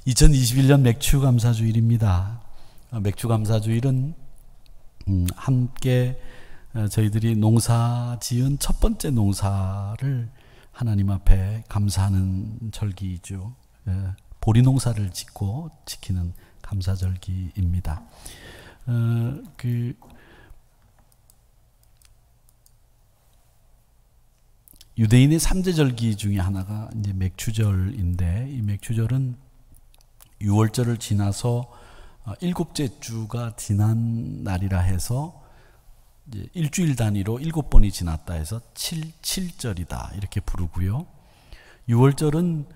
2021년 맥추감사주일입니다. 맥추감사주일은 함께 저희들이 농사 지은 첫 번째 농사를 하나님 앞에 감사하는 절기이죠. 보리 농사를 짓고 지키는 감사절기입니다. 유대인의 3대 절기 중에 하나가 이제 맥추절인데, 이 맥추절은 6월절을 지나서 7째 주가 지난 날이라 해서 이제 일주일 단위로 7번이 지났다 해서 7절이다 이렇게 부르고요. 6월절은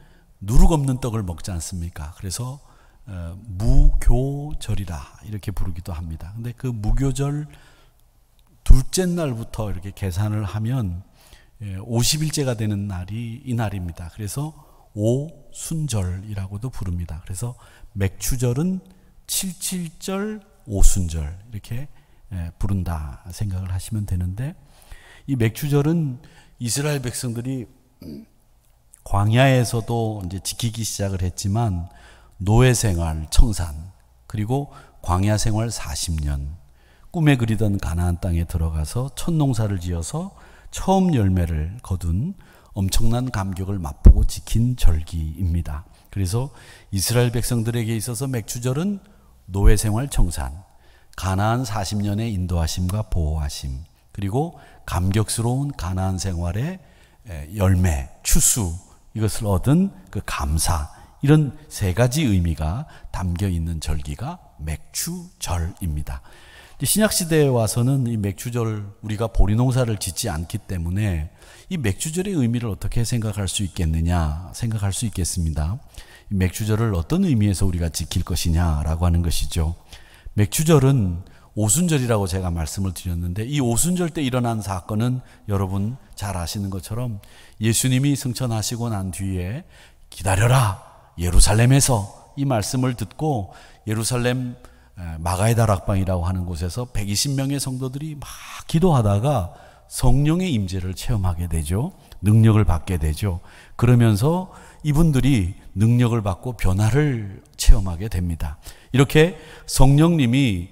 누룩 없는 떡을 먹지 않습니까? 그래서 무교절이라 이렇게 부르기도 합니다. 근데 그 무교절 둘째 날부터 이렇게 계산을 하면 50일째가 되는 날이 이 날입니다. 그래서 오순절이라고도 부릅니다. 그래서 맥추절은 77절 오순절 이렇게 부른다 생각을 하시면 되는데, 이 맥추절은 이스라엘 백성들이 광야에서도 이제 지키기 시작을 했지만 노예 생활, 청산, 그리고 광야 생활 40년, 꿈에 그리던 가나안 땅에 들어가서 첫 농사를 지어서 처음 열매를 거둔 엄청난 감격을 맛보고 지킨 절기입니다. 그래서 이스라엘 백성들에게 있어서 맥추절은 노예 생활 청산, 가나안 40년의 인도하심과 보호하심, 그리고 감격스러운 가나안 생활의 열매, 추수, 이것을 얻은 그 감사, 이런 세 가지 의미가 담겨 있는 절기가 맥추절입니다. 신약시대에 와서는 이 맥추절, 우리가 보리 농사를 짓지 않기 때문에 이 맥추절의 의미를 어떻게 생각할 수 있겠느냐 생각할 수 있겠습니다. 이 맥추절을 어떤 의미에서 우리가 지킬 것이냐라고 하는 것이죠. 맥추절은 오순절이라고 제가 말씀을 드렸는데, 이 오순절 때 일어난 사건은 여러분 잘 아시는 것처럼 예수님이 승천하시고 난 뒤에 기다려라 예루살렘에서 이 말씀을 듣고 예루살렘 마가의 다락방이라고 하는 곳에서 120명의 성도들이 막 기도하다가 성령의 임재를 체험하게 되죠. 능력을 받게 되죠. 그러면서 이분들이 능력을 받고 변화를 체험하게 됩니다. 이렇게 성령님이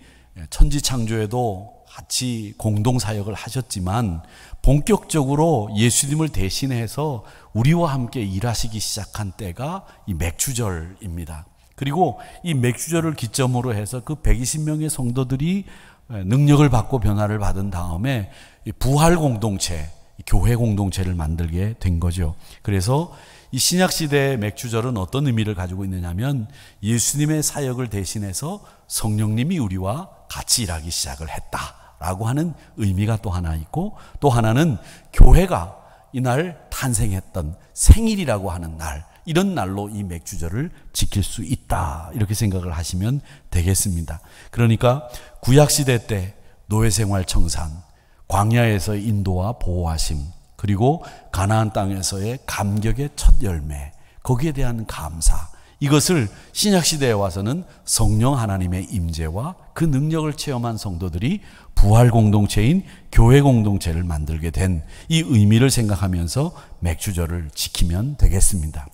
천지창조에도 같이 공동사역을 하셨지만 본격적으로 예수님을 대신해서 우리와 함께 일하시기 시작한 때가 이 맥추절입니다. 그리고 이 맥추절을 기점으로 해서 그 120명의 성도들이 능력을 받고 변화를 받은 다음에 부활 공동체, 교회 공동체를 만들게 된 거죠. 그래서 이 신약시대의 맥추절은 어떤 의미를 가지고 있느냐면, 예수님의 사역을 대신해서 성령님이 우리와 같이 일하기 시작을 했다라고 하는 의미가 또 하나 있고, 또 하나는 교회가 이날 탄생했던 생일이라고 하는 날, 이런 날로 이 맥추절을 지킬 수 있다, 이렇게 생각을 하시면 되겠습니다. 그러니까 구약시대 때 노예생활 청산, 광야에서의 인도와 보호하심, 그리고 가나안 땅에서의 감격의 첫 열매, 거기에 대한 감사, 이것을 신약시대에 와서는 성령 하나님의 임재와 그 능력을 체험한 성도들이 부활 공동체인 교회 공동체를 만들게 된 이 의미를 생각하면서 맥추절을 지키면 되겠습니다.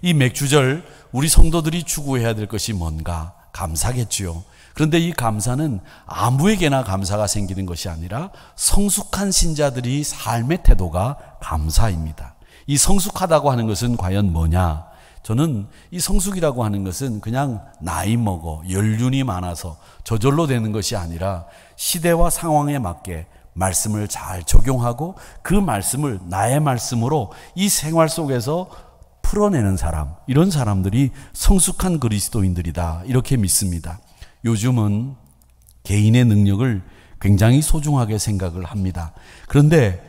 이 맥추절, 우리 성도들이 추구해야 될 것이 뭔가? 감사겠지요. 그런데 이 감사는 아무에게나 감사가 생기는 것이 아니라 성숙한 신자들이 삶의 태도가 감사입니다. 이 성숙하다고 하는 것은 과연 뭐냐? 저는 이 성숙이라고 하는 것은 그냥 나이 먹어 연륜이 많아서 저절로 되는 것이 아니라 시대와 상황에 맞게 말씀을 잘 적용하고 그 말씀을 나의 말씀으로 이 생활 속에서 풀어내는 사람, 이런 사람들이 성숙한 그리스도인들이다, 이렇게 믿습니다. 요즘은 개인의 능력을 굉장히 소중하게 생각을 합니다. 그런데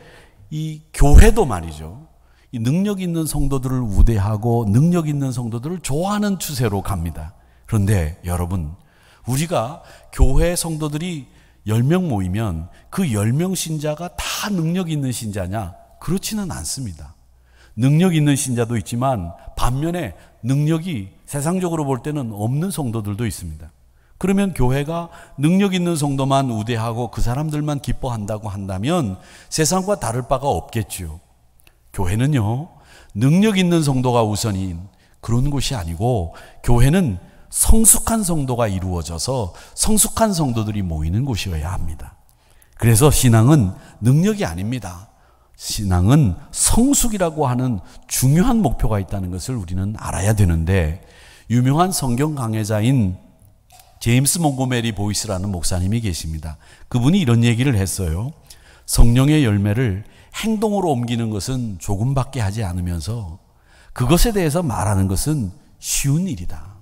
이 교회도 말이죠, 이 능력 있는 성도들을 우대하고 능력 있는 성도들을 좋아하는 추세로 갑니다. 그런데 여러분, 우리가 교회 성도들이 10명 모이면 그 10명 신자가 다 능력 있는 신자냐? 그렇지는 않습니다. 능력 있는 신자도 있지만 반면에 능력이 세상적으로 볼 때는 없는 성도들도 있습니다. 그러면 교회가 능력 있는 성도만 우대하고 그 사람들만 기뻐한다고 한다면 세상과 다를 바가 없겠지요. 교회는요, 능력 있는 성도가 우선인 그런 곳이 아니고 교회는 성숙한 성도가 이루어져서 성숙한 성도들이 모이는 곳이어야 합니다. 그래서 신앙은 능력이 아닙니다. 신앙은 성숙이라고 하는 중요한 목표가 있다는 것을 우리는 알아야 되는데, 유명한 성경 강해자인 제임스 몽고메리 보이스라는 목사님이 계십니다. 그분이 이런 얘기를 했어요. 성령의 열매를 행동으로 옮기는 것은 조금밖에 하지 않으면서 그것에 대해서 말하는 것은 쉬운 일이다.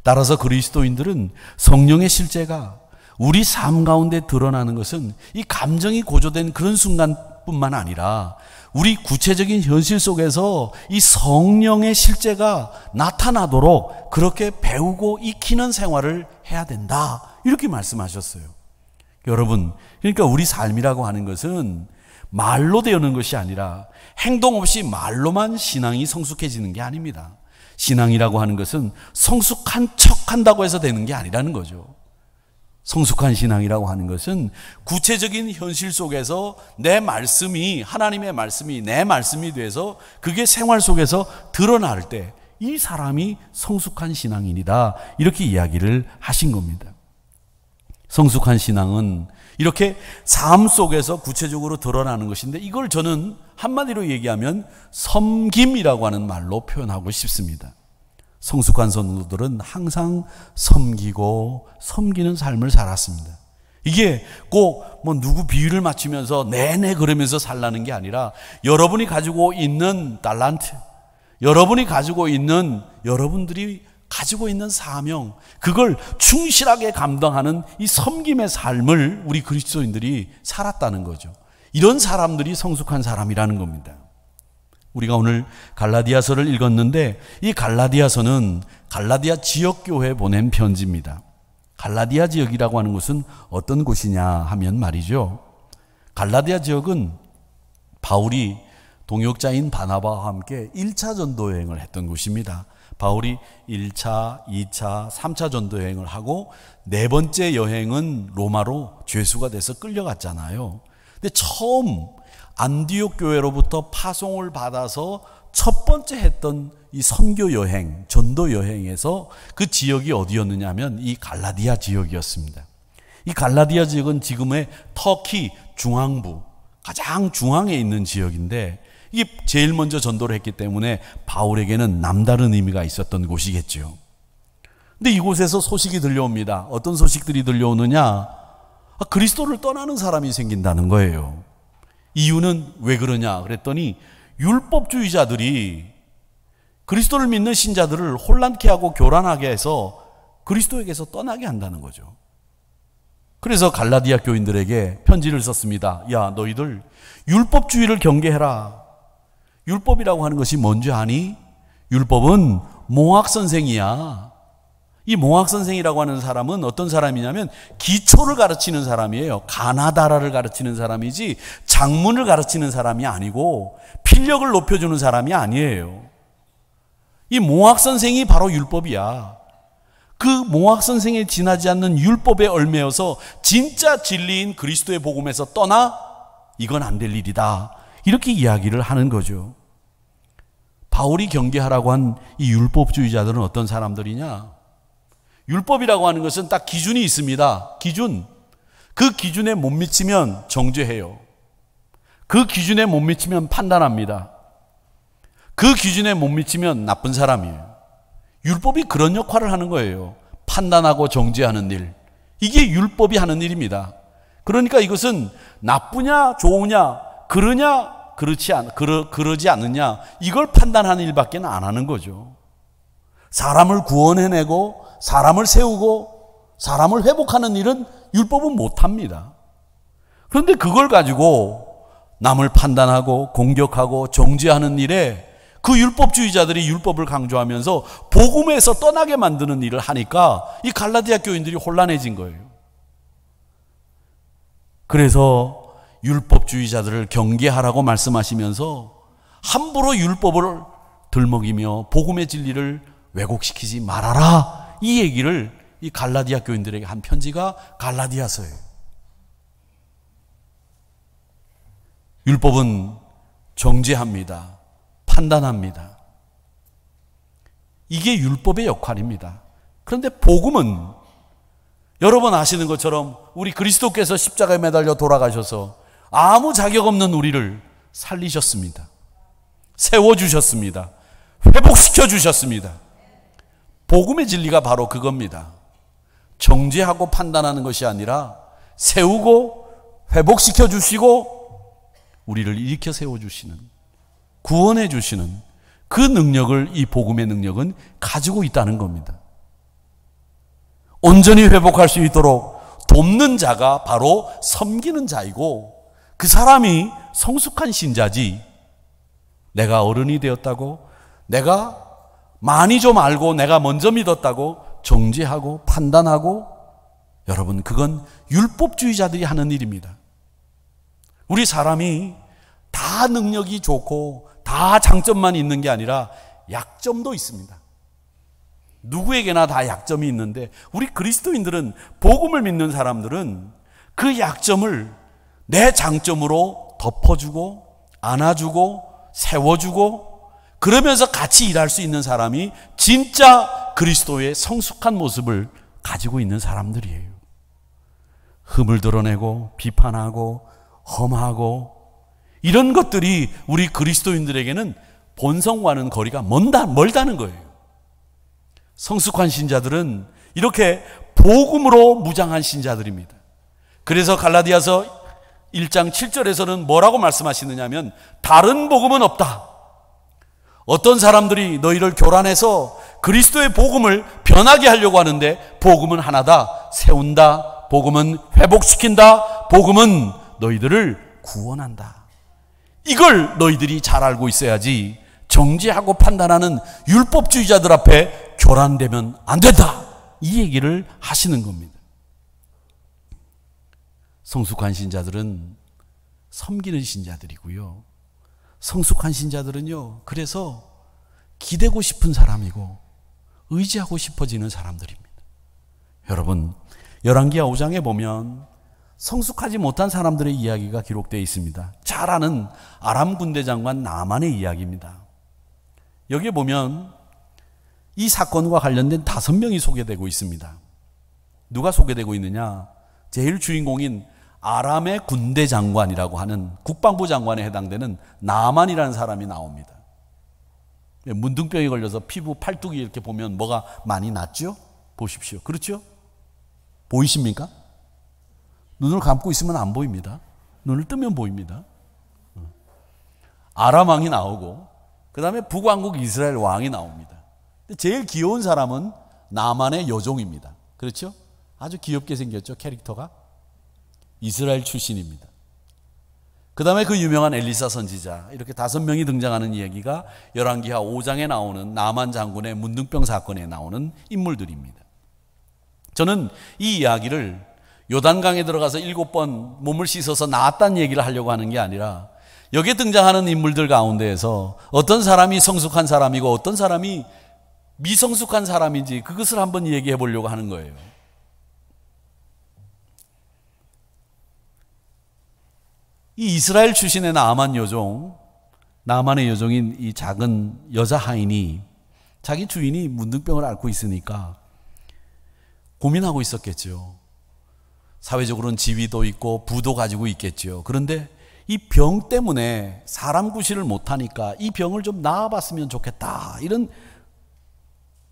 따라서 그리스도인들은 성령의 실제가 우리 삶 가운데 드러나는 것은 이 감정이 고조된 그런 순간뿐만 아니라 우리 구체적인 현실 속에서 이 성령의 실제가 나타나도록 그렇게 배우고 익히는 생활을 해야 된다. 이렇게 말씀하셨어요. 여러분, 그러니까 우리 삶이라고 하는 것은 말로 되는 것이 아니라 행동 없이 말로만 신앙이 성숙해지는 게 아닙니다. 신앙이라고 하는 것은 성숙한 척 한다고 해서 되는 게 아니라는 거죠. 성숙한 신앙이라고 하는 것은 구체적인 현실 속에서 내 말씀이, 하나님의 말씀이 내 말씀이 돼서 그게 생활 속에서 드러날 때 이 사람이 성숙한 신앙인이다. 이렇게 이야기를 하신 겁니다. 성숙한 신앙은 이렇게 삶 속에서 구체적으로 드러나는 것인데, 이걸 저는 한마디로 얘기하면 섬김이라고 하는 말로 표현하고 싶습니다. 성숙한 성도들은 항상 섬기고 섬기는 삶을 살았습니다. 이게 꼭 뭐 누구 비유를 맞추면서 네네 그러면서 살라는 게 아니라, 여러분이 가지고 있는 달란트, 여러분이 가지고 있는, 여러분들이 가지고 있는 사명, 그걸 충실하게 감당하는 이 섬김의 삶을 우리 그리스도인들이 살았다는 거죠. 이런 사람들이 성숙한 사람이라는 겁니다. 우리가 오늘 갈라디아서를 읽었는데, 이 갈라디아서는 갈라디아 지역교회에 보낸 편지입니다. 갈라디아 지역이라고 하는 곳은 어떤 곳이냐 하면 말이죠, 갈라디아 지역은 바울이 동역자인 바나바와 함께 1차 전도 여행을 했던 곳입니다. 바울이 1차, 2차, 3차 전도 여행을 하고 네 번째 여행은 로마로 죄수가 돼서 끌려갔잖아요. 근데 처음 안디옥 교회로부터 파송을 받아서 첫 번째 했던 이 선교 여행, 전도 여행에서 그 지역이 어디였느냐 하면 이 갈라디아 지역이었습니다. 이 갈라디아 지역은 지금의 터키 중앙부, 가장 중앙에 있는 지역인데, 이게 제일 먼저 전도를 했기 때문에 바울에게는 남다른 의미가 있었던 곳이겠죠. 근데 이곳에서 소식이 들려옵니다. 어떤 소식들이 들려오느냐? 그리스도를 떠나는 사람이 생긴다는 거예요. 이유는 왜 그러냐 그랬더니, 율법주의자들이 그리스도를 믿는 신자들을 혼란케 하고 교란하게 해서 그리스도에게서 떠나게 한다는 거죠. 그래서 갈라디아 교인들에게 편지를 썼습니다. 야, 너희들 율법주의를 경계해라. 율법이라고 하는 것이 뭔지 아니? 율법은 몽학선생이야. 이 몽학선생이라고 하는 사람은 어떤 사람이냐면 기초를 가르치는 사람이에요. 가나다라를 가르치는 사람이지 작문을 가르치는 사람이 아니고 필력을 높여주는 사람이 아니에요. 이 몽학선생이 바로 율법이야. 그 몽학선생에 지나지 않는 율법에 얽매여서 진짜 진리인 그리스도의 복음에서 떠나? 이건 안 될 일이다. 이렇게 이야기를 하는 거죠. 바울이 경계하라고 한 이 율법주의자들은 어떤 사람들이냐? 율법이라고 하는 것은 딱 기준이 있습니다. 기준. 그 기준에 못 미치면 정죄해요. 그 기준에 못 미치면 판단합니다. 그 기준에 못 미치면 나쁜 사람이에요. 율법이 그런 역할을 하는 거예요. 판단하고 정죄하는 일. 이게 율법이 하는 일입니다. 그러니까 이것은 나쁘냐 좋으냐, 그러냐 그러지 않느냐, 이걸 판단하는 일밖에 안 하는 거죠. 사람을 구원해내고 사람을 세우고 사람을 회복하는 일은 율법은 못합니다. 그런데 그걸 가지고 남을 판단하고 공격하고 정죄하는 일에 그 율법주의자들이 율법을 강조하면서 복음에서 떠나게 만드는 일을 하니까 이 갈라디아 교인들이 혼란해진 거예요. 그래서 율법주의자들을 경계하라고 말씀하시면서 함부로 율법을 들먹이며 복음의 진리를 왜곡시키지 말아라, 이 얘기를 이 갈라디아 교인들에게 한 편지가 갈라디아서예요. 율법은 정죄합니다. 판단합니다. 이게 율법의 역할입니다. 그런데 복음은 여러분 아시는 것처럼 우리 그리스도께서 십자가에 매달려 돌아가셔서 아무 자격 없는 우리를 살리셨습니다. 세워주셨습니다. 회복시켜 주셨습니다. 복음의 진리가 바로 그겁니다. 정죄하고 판단하는 것이 아니라 세우고 회복시켜 주시고 우리를 일으켜 세워주시는, 구원해 주시는 그 능력을, 이 복음의 능력은 가지고 있다는 겁니다. 온전히 회복할 수 있도록 돕는 자가 바로 섬기는 자이고, 그 사람이 성숙한 신자지, 내가 어른이 되었다고, 내가 많이 좀 알고 내가 먼저 믿었다고 정죄하고 판단하고, 여러분 그건 율법주의자들이 하는 일입니다. 우리 사람이 다 능력이 좋고 다 장점만 있는 게 아니라 약점도 있습니다. 누구에게나 다 약점이 있는데 우리 그리스도인들은, 복음을 믿는 사람들은 그 약점을 내 장점으로 덮어주고 안아주고 세워주고, 그러면서 같이 일할 수 있는 사람이 진짜 그리스도의 성숙한 모습을 가지고 있는 사람들이에요. 흠을 드러내고 비판하고 험하고 이런 것들이 우리 그리스도인들에게는 본성과는 거리가 멀다는 거예요. 성숙한 신자들은 이렇게 복음으로 무장한 신자들입니다. 그래서 갈라디아서 1장 7절에서는 뭐라고 말씀하시느냐 하면, 다른 복음은 없다. 어떤 사람들이 너희를 교란해서 그리스도의 복음을 변하게 하려고 하는데, 복음은 하나다. 세운다. 복음은 회복시킨다. 복음은 너희들을 구원한다. 이걸 너희들이 잘 알고 있어야지 정죄하고 판단하는 율법주의자들 앞에 교란되면 안 된다. 이 얘기를 하시는 겁니다. 성숙한 신자들은 섬기는 신자들이고요. 성숙한 신자들은요, 그래서 기대고 싶은 사람이고 의지하고 싶어지는 사람들입니다. 여러분, 열왕기하 5장에 보면 성숙하지 못한 사람들의 이야기가 기록되어 있습니다. 잘 아는 아람 군대 장관 나만의 이야기입니다. 여기에 보면 이 사건과 관련된 5명이 소개되고 있습니다. 누가 소개되고 있느냐? 제일 주인공인 아람의 군대 장관이라고 하는 국방부 장관에 해당되는 나만이라는 사람이 나옵니다. 문둥병이 걸려서 피부 팔뚝이 이렇게 보면 뭐가 많이 났죠? 보십시오. 그렇죠? 보이십니까? 눈을 감고 있으면 안 보입니다. 눈을 뜨면 보입니다. 아람 왕이 나오고 그 다음에 북왕국 이스라엘 왕이 나옵니다. 제일 귀여운 사람은 나만의 여종입니다. 그렇죠? 아주 귀엽게 생겼죠, 캐릭터가. 이스라엘 출신입니다. 그 다음에 그 유명한 엘리사 선지자, 이렇게 5명이 등장하는 이야기가 열왕기하 5장에 나오는 나만 장군의 문둥병 사건에 나오는 인물들입니다. 저는 이 이야기를 요단강에 들어가서 7번 몸을 씻어서 나았다는 얘기를 하려고 하는 게 아니라, 여기에 등장하는 인물들 가운데에서 어떤 사람이 성숙한 사람이고 어떤 사람이 미성숙한 사람인지 그것을 한번 얘기해 보려고 하는 거예요. 이 이스라엘 출신의 나아만 여종, 나아만의 여종인 이 작은 여자 하인이 자기 주인이 문둥병을 앓고 있으니까 고민하고 있었겠죠. 사회적으로는 지위도 있고 부도 가지고 있겠죠. 그런데 이 병 때문에 사람 구실을 못하니까 이 병을 좀 나아봤으면 좋겠다, 이런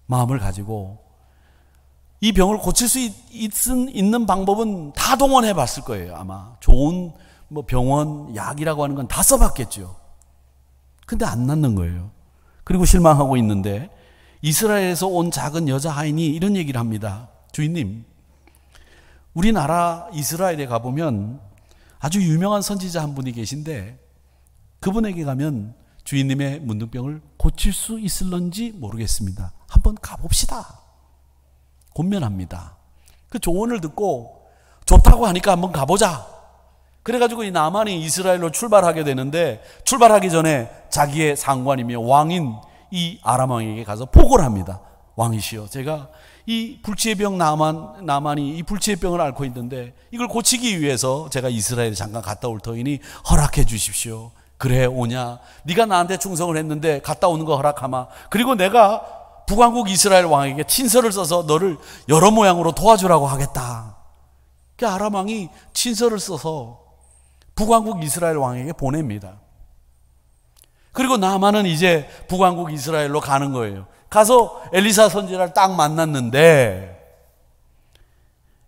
마음을 가지고 이 병을 고칠 수 있는 방법은 다 동원해 봤을 거예요. 아마 좋은 병원, 약이라고 하는 건 다 써봤겠죠. 근데 안 낫는 거예요. 그리고 실망하고 있는데 이스라엘에서 온 작은 여자 하인이 이런 얘기를 합니다. 주인님, 우리나라 이스라엘에 가보면 아주 유명한 선지자 한 분이 계신데 그분에게 가면 주인님의 문둥병을 고칠 수 있을런지 모르겠습니다. 한번 가봅시다. 권면합니다. 그 조언을 듣고 좋다고 하니까 한번 가보자. 그래가지고 이 나만이 이스라엘로 출발하게 되는데, 출발하기 전에 자기의 상관이며 왕인 이 아람 왕에게 가서 보고를 합니다. 왕이시여, 제가 이 불치의 병 나만이 이 불치의 병을 앓고 있는데 이걸 고치기 위해서 제가 이스라엘에 잠깐 갔다 올 터이니 허락해 주십시오. 그래 오냐? 네가 나한테 충성을 했는데 갔다 오는 거 허락하마. 그리고 내가 북왕국 이스라엘 왕에게 친서를 써서 너를 여러 모양으로 도와주라고 하겠다. 아람 왕이 친서를 써서 북왕국 이스라엘 왕에게 보냅니다. 그리고 나만은 이제 북왕국 이스라엘로 가는 거예요. 가서 엘리사 선지자를 딱 만났는데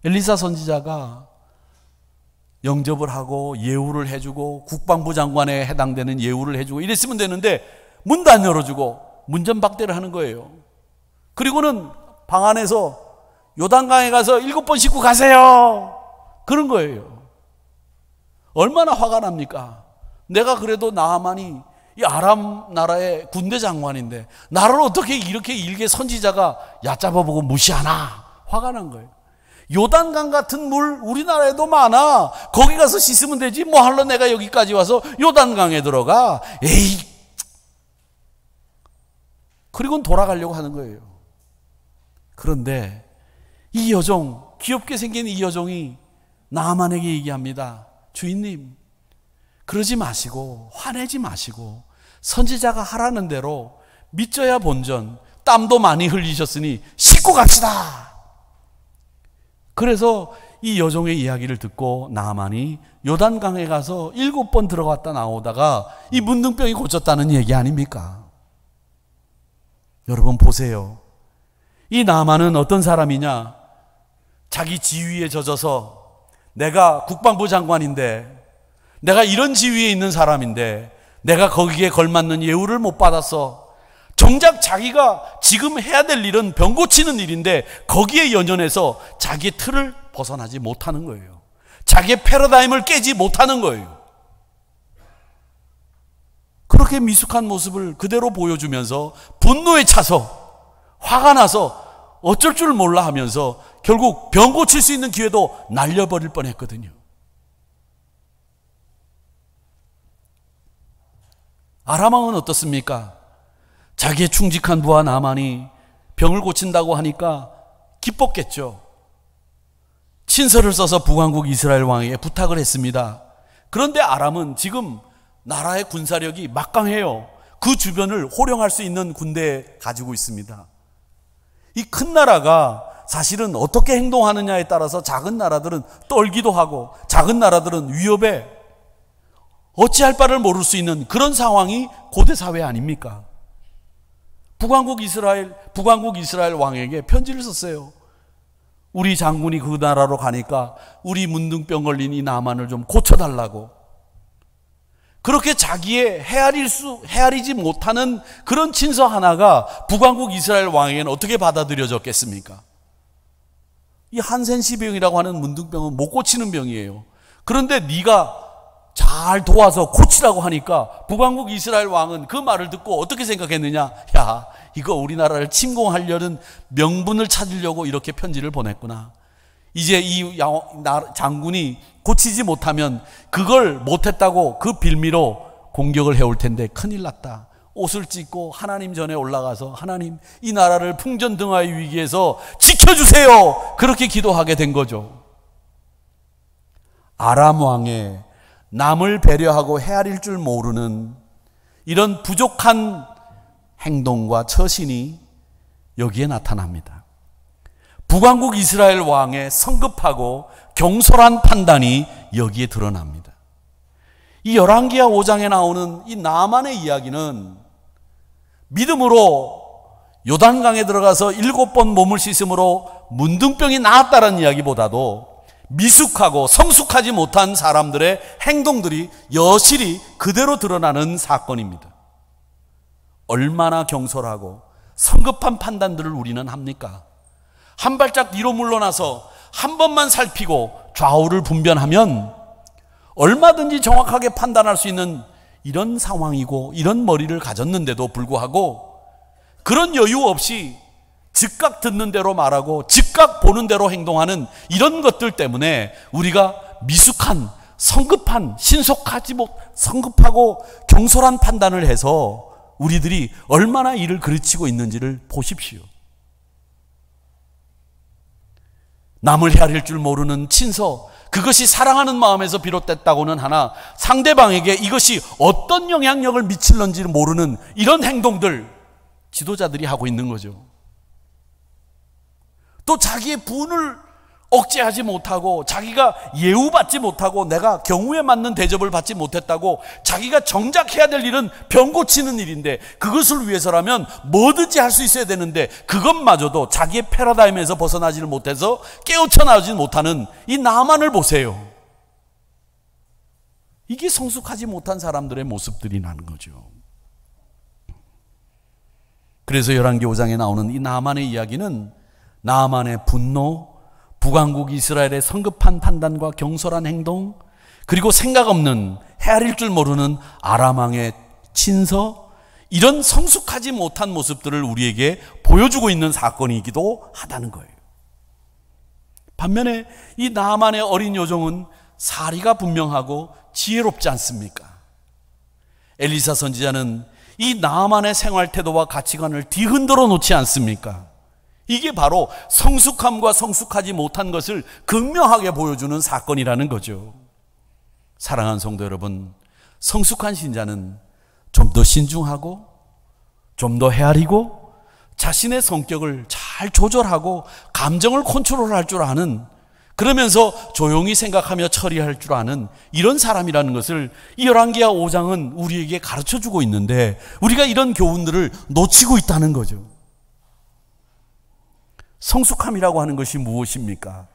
엘리사 선지자가 영접을 하고 예우를 해주고 국방부 장관에 해당되는 예우를 해주고 이랬으면 되는데 문도 안 열어주고 문전박대를 하는 거예요. 그리고는 방 안에서 요단강에 가서 7번 씻고 가세요. 그런 거예요. 얼마나 화가 납니까? 내가 그래도 나하만이 이 아람 나라의 군대 장관인데 나를 어떻게 이렇게 일개 선지자가 얕잡아보고 무시하나? 화가 난 거예요. 요단강 같은 물 우리나라에도 많아. 거기 가서 씻으면 되지. 뭐 할러 내가 여기까지 와서 요단강에 들어가. 에이. 그리고는 돌아가려고 하는 거예요. 그런데 이 여종, 귀엽게 생긴 이 여종이 나하만에게 얘기합니다. 주인님, 그러지 마시고 화내지 마시고 선지자가 하라는 대로 믿져야 본전, 땀도 많이 흘리셨으니 씻고 갑시다. 그래서 이 여종의 이야기를 듣고 나하만이 요단강에 가서 7번 들어갔다 나오다가 이 문둥병이 고쳤다는 얘기 아닙니까? 여러분 보세요. 이 나하만은 어떤 사람이냐? 자기 지위에 젖어서 내가 국방부 장관인데, 내가 이런 지위에 있는 사람인데 내가 거기에 걸맞는 예우를 못 받았어. 정작 자기가 지금 해야 될 일은 병 고치는 일인데 거기에 연연해서 자기의 틀을 벗어나지 못하는 거예요. 자기의 패러다임을 깨지 못하는 거예요. 그렇게 미숙한 모습을 그대로 보여주면서 분노에 차서 화가 나서 어쩔 줄 몰라 하면서 결국 병 고칠 수 있는 기회도 날려버릴 뻔했거든요. 아람 왕은 어떻습니까? 자기의 충직한 부하 나만이 병을 고친다고 하니까 기뻤겠죠. 친서를 써서 북왕국 이스라엘 왕에게 부탁을 했습니다. 그런데 아람은 지금 나라의 군사력이 막강해요. 그 주변을 호령할 수 있는 군대 가지고 있습니다. 이 큰 나라가 사실은 어떻게 행동하느냐에 따라서 작은 나라들은 떨기도 하고 작은 나라들은 위협에 어찌할 바를 모를 수 있는 그런 상황이 고대 사회 아닙니까? 북왕국 이스라엘 왕에게 편지를 썼어요. 우리 장군이 그 나라로 가니까 우리 문둥병 걸린 이 나만을 좀 고쳐달라고. 그렇게 자기의 헤아리지 못하는 그런 친서 하나가 북왕국 이스라엘 왕에게는 어떻게 받아들여졌겠습니까? 이 한센시병이라고 하는 문둥병은 못 고치는 병이에요. 그런데 네가 잘 도와서 고치라고 하니까 북왕국 이스라엘 왕은 그 말을 듣고 어떻게 생각했느냐? 야, 이거 우리나라를 침공하려는 명분을 찾으려고 이렇게 편지를 보냈구나. 이제 이 장군이 고치지 못하면 그걸 못했다고 그 빌미로 공격을 해올 텐데 큰일 났다. 옷을 찢고 하나님 전에 올라가서 하나님, 이 나라를 풍전등화의 위기에서 지켜주세요. 그렇게 기도하게 된 거죠. 아람 왕의 남을 배려하고 헤아릴 줄 모르는 이런 부족한 행동과 처신이 여기에 나타납니다. 북왕국 이스라엘 왕의 성급하고 경솔한 판단이 여기에 드러납니다. 이 열왕기하 5장에 나오는 이 나만의 이야기는 믿음으로 요단강에 들어가서 7번 몸을 씻음으로 문둥병이 나았다는 이야기보다도 미숙하고 성숙하지 못한 사람들의 행동들이 여실히 그대로 드러나는 사건입니다. 얼마나 경솔하고 성급한 판단들을 우리는 합니까? 한 발짝 뒤로 물러나서 한 번만 살피고 좌우를 분별하면 얼마든지 정확하게 판단할 수 있는 이런 상황이고 이런 머리를 가졌는데도 불구하고 그런 여유 없이 즉각 듣는 대로 말하고 즉각 보는 대로 행동하는 이런 것들 때문에 우리가 미숙한, 성급한, 성급하고 경솔한 판단을 해서 우리들이 얼마나 이를 그르치고 있는지를 보십시오. 남을 헤아릴 줄 모르는 친서, 그것이 사랑하는 마음에서 비롯됐다고는 하나 상대방에게 이것이 어떤 영향력을 미칠는지 모르는 이런 행동들 지도자들이 하고 있는 거죠. 또 자기의 분을 억제하지 못하고 자기가 예우받지 못하고 내가 경우에 맞는 대접을 받지 못했다고 자기가 정작 해야 될 일은 병 고치는 일인데 그것을 위해서라면 뭐든지 할 수 있어야 되는데 그것마저도 자기의 패러다임에서 벗어나지를 못해서 깨우쳐 나오지 못하는 이 나만을 보세요. 이게 성숙하지 못한 사람들의 모습들이라는 거죠. 그래서 열왕기 5장에 나오는 이 나만의 이야기는 나만의 분노, 북왕국 이스라엘의 성급한 판단과 경솔한 행동, 그리고 생각 없는 헤아릴 줄 모르는 아람 왕의 친서, 이런 성숙하지 못한 모습들을 우리에게 보여주고 있는 사건이기도 하다는 거예요. 반면에 이 나만의 어린 여종은 사리가 분명하고 지혜롭지 않습니까? 엘리사 선지자는 이 나만의 생활 태도와 가치관을 뒤흔들어 놓지 않습니까? 이게 바로 성숙함과 성숙하지 못한 것을 극명하게 보여주는 사건이라는 거죠. 사랑하는 성도 여러분, 성숙한 신자는 좀 더 신중하고 좀 더 헤아리고 자신의 성격을 잘 조절하고 감정을 컨트롤할 줄 아는, 그러면서 조용히 생각하며 처리할 줄 아는 이런 사람이라는 것을 이 열왕기하 5장은 우리에게 가르쳐주고 있는데 우리가 이런 교훈들을 놓치고 있다는 거죠. 성숙함이라고 하는 것이 무엇입니까?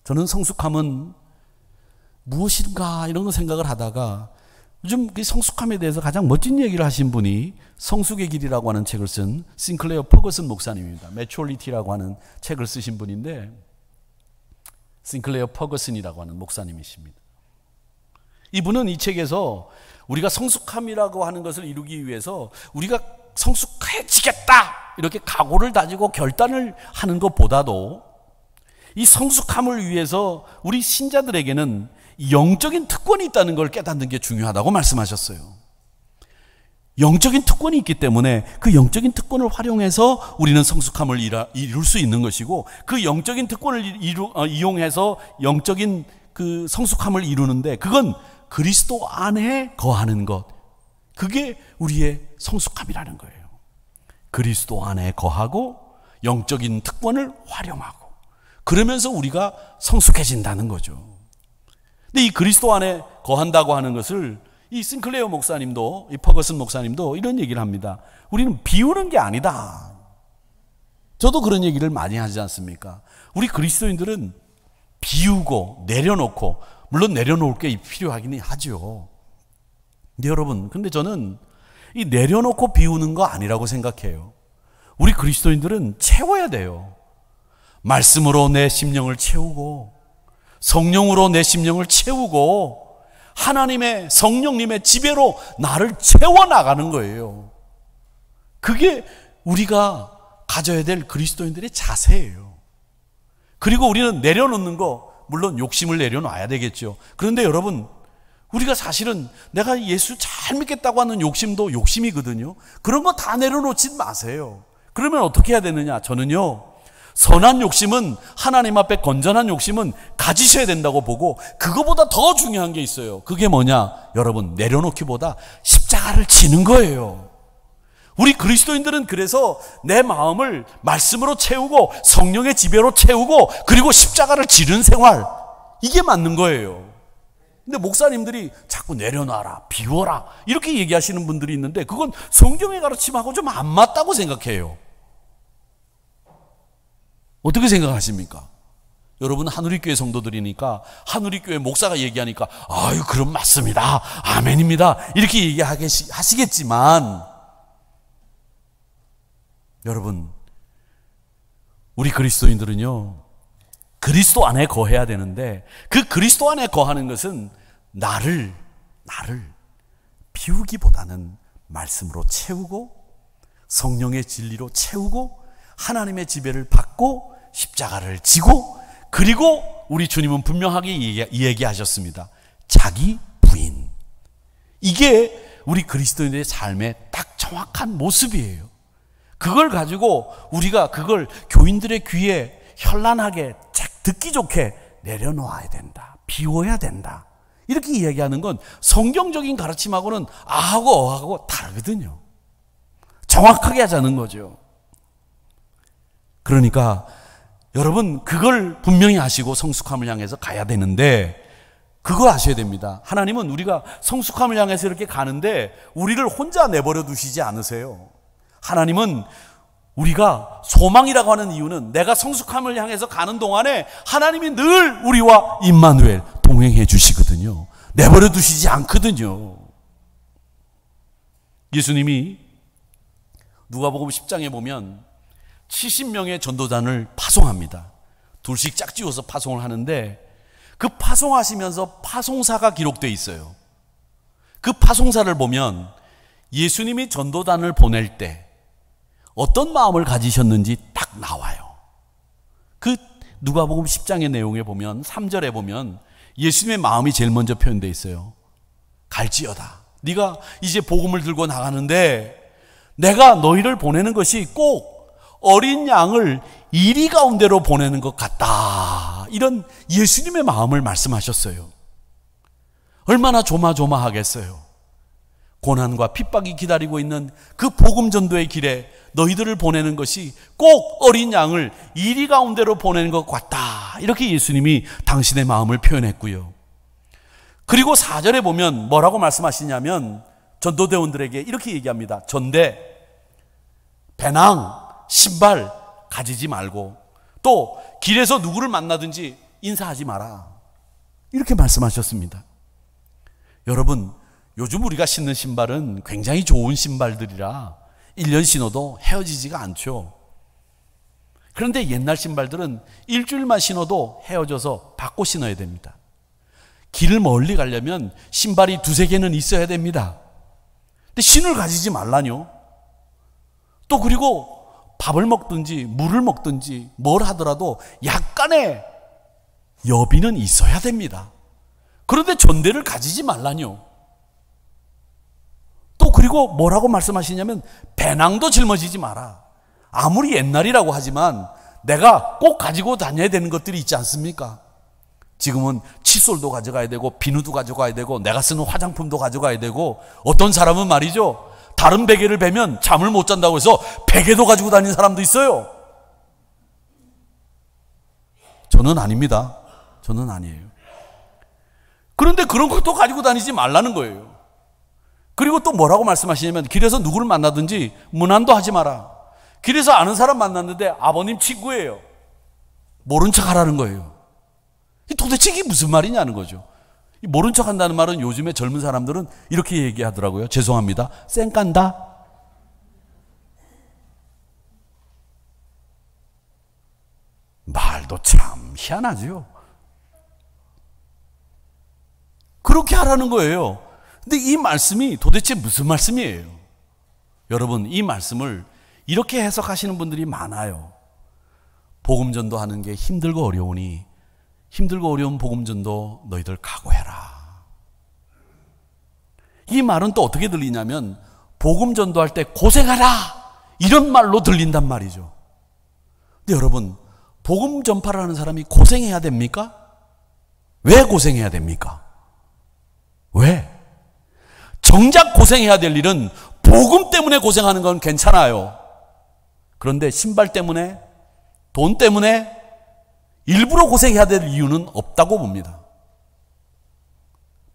저는 성숙함은 무엇인가 이런 생각을 하다가 요즘 그 성숙함에 대해서 가장 멋진 얘기를 하신 분이 성숙의 길이라고 하는 책을 쓴 싱클레어 퍼거슨 목사님입니다. 매추얼리티라고 하는 책을 쓰신 분인데 싱클레어 퍼거슨이라고 하는 목사님이십니다. 이분은 이 책에서 우리가 성숙함이라고 하는 것을 이루기 위해서 우리가 성숙해지겠다 이렇게 각오를 다지고 결단을 하는 것보다도 이 성숙함을 위해서 우리 신자들에게는 영적인 특권이 있다는 걸 깨닫는 게 중요하다고 말씀하셨어요. 영적인 특권이 있기 때문에 그 영적인 특권을 활용해서 우리는 성숙함을 이룰 수 있는 것이고, 그 영적인 특권을 이용해서 영적인 그 성숙함을 이루는데 그건 그리스도 안에 거하는 것, 그게 우리의 성숙함이라는 거예요. 그리스도 안에 거하고 영적인 특권을 활용하고 그러면서 우리가 성숙해진다는 거죠. 근데 이 그리스도 안에 거한다고 하는 것을 이 싱클레어 목사님도, 이 퍼거슨 목사님도 이런 얘기를 합니다. 우리는 비우는 게 아니다. 저도 그런 얘기를 많이 하지 않습니까? 우리 그리스도인들은 비우고 내려놓고, 물론 내려놓을 게 필요하긴 하죠. 근데 여러분, 근데 저는 이 내려놓고 비우는 거 아니라고 생각해요. 우리 그리스도인들은 채워야 돼요. 말씀으로 내 심령을 채우고 성령으로 내 심령을 채우고 하나님의 성령님의 지배로 나를 채워나가는 거예요. 그게 우리가 가져야 될 그리스도인들의 자세예요. 그리고 우리는 내려놓는 거, 물론 욕심을 내려놔야 되겠죠. 그런데 여러분, 우리가 사실은 내가 예수 잘 믿겠다고 하는 욕심도 욕심이거든요. 그런 거 다 내려놓지 마세요. 그러면 어떻게 해야 되느냐? 저는요, 선한 욕심은, 하나님 앞에 건전한 욕심은 가지셔야 된다고 보고, 그거보다 더 중요한 게 있어요. 그게 뭐냐? 여러분, 내려놓기보다 십자가를 지는 거예요. 우리 그리스도인들은 그래서 내 마음을 말씀으로 채우고 성령의 지배로 채우고 그리고 십자가를 지는 생활, 이게 맞는 거예요. 근데 목사님들이 자꾸 내려놔라, 비워라 이렇게 얘기하시는 분들이 있는데 그건 성경의 가르침하고 좀 안 맞다고 생각해요. 어떻게 생각하십니까? 여러분, 하누리교회 성도들이니까 하누리교회 목사가 얘기하니까 아유 그럼 맞습니다, 아멘입니다 이렇게 얘기하시겠지만, 여러분, 우리 그리스도인들은요 그리스도 안에 거해야 되는데, 그 그리스도 안에 거하는 것은 나를 비우기보다는 말씀으로 채우고 성령의 진리로 채우고 하나님의 지배를 받고 십자가를 지고, 그리고 우리 주님은 분명하게 얘기하셨습니다. 자기 부인. 이게 우리 그리스도인들의 삶의 딱 정확한 모습이에요. 그걸 가지고 우리가 그걸 교인들의 귀에 현란하게 듣기 좋게 내려놓아야 된다, 비워야 된다 이렇게 이야기하는 건 성경적인 가르침하고는 아하고 어하고 다르거든요. 정확하게 하자는 거죠. 그러니까 여러분 그걸 분명히 아시고 성숙함을 향해서 가야 되는데, 그거 아셔야 됩니다. 하나님은 우리가 성숙함을 향해서 이렇게 가는데 우리를 혼자 내버려 두시지 않으세요. 하나님은 우리가 소망이라고 하는 이유는 내가 성숙함을 향해서 가는 동안에 하나님이 늘 우리와 임마누엘 동행해 주시거든요. 내버려 두시지 않거든요. 예수님이 누가복음 10장에 보면 70명의 전도단을 파송합니다. 둘씩 짝지어서 파송을 하는데, 그 파송하시면서 파송사가 기록되어 있어요. 그 파송사를 보면 예수님이 전도단을 보낼 때 어떤 마음을 가지셨는지 딱 나와요. 그 누가복음 10장의 내용에 보면 3절에 보면 예수님의 마음이 제일 먼저 표현되어 있어요. 갈지어다. 네가 이제 복음을 들고 나가는데 내가 너희를 보내는 것이 꼭 어린 양을 이리 가운데로 보내는 것 같다. 이런 예수님의 마음을 말씀하셨어요. 얼마나 조마조마하겠어요. 고난과 핍박이 기다리고 있는 그 복음 전도의 길에 너희들을 보내는 것이 꼭 어린 양을 이리 가운데로 보내는 것 같다. 이렇게 예수님이 당신의 마음을 표현했고요. 그리고 4절에 보면 뭐라고 말씀하시냐면 전도대원들에게 이렇게 얘기합니다. 전대, 배낭, 신발 가지지 말고 또 길에서 누구를 만나든지 인사하지 마라. 이렇게 말씀하셨습니다. 여러분, 요즘 우리가 신는 신발은 굉장히 좋은 신발들이라 1년 신어도 헤어지지가 않죠. 그런데 옛날 신발들은 일주일만 신어도 헤어져서 바꿔 신어야 됩니다. 길을 멀리 가려면 신발이 두세 개는 있어야 됩니다. 근데 신을 가지지 말라뇨. 또 그리고 밥을 먹든지 물을 먹든지 뭘 하더라도 약간의 여비는 있어야 됩니다. 그런데 전대를 가지지 말라뇨. 또 그리고 뭐라고 말씀하시냐면 배낭도 짊어지지 마라. 아무리 옛날이라고 하지만 내가 꼭 가지고 다녀야 되는 것들이 있지 않습니까? 지금은 칫솔도 가져가야 되고 비누도 가져가야 되고 내가 쓰는 화장품도 가져가야 되고, 어떤 사람은 말이죠, 다른 베개를 베면 잠을 못 잔다고 해서 베개도 가지고 다니는 사람도 있어요. 저는 아닙니다. 저는 아니에요. 그런데 그런 것도 가지고 다니지 말라는 거예요. 그리고 또 뭐라고 말씀하시냐면 길에서 누구를 만나든지 문안도 하지 마라. 길에서 아는 사람 만났는데 아버님 친구예요. 모른 척 하라는 거예요. 도대체 이게 무슨 말이냐는 거죠. 모른 척 한다는 말은 요즘에 젊은 사람들은 이렇게 얘기하더라고요. 죄송합니다. 쌩깐다. 말도 참 희한하죠. 그렇게 하라는 거예요. 근데 이 말씀이 도대체 무슨 말씀이에요? 여러분, 이 말씀을 이렇게 해석하시는 분들이 많아요. 복음 전도하는 게 힘들고 어려우니 힘들고 어려운 복음 전도 너희들 각오해라. 이 말은 또 어떻게 들리냐면 복음 전도할 때 고생하라 이런 말로 들린단 말이죠. 근데 여러분, 복음 전파를 하는 사람이 고생해야 됩니까? 왜 고생해야 됩니까? 왜? 정작 고생해야 될 일은 복음 때문에 고생하는 건 괜찮아요. 그런데 신발 때문에, 돈 때문에 일부러 고생해야 될 이유는 없다고 봅니다.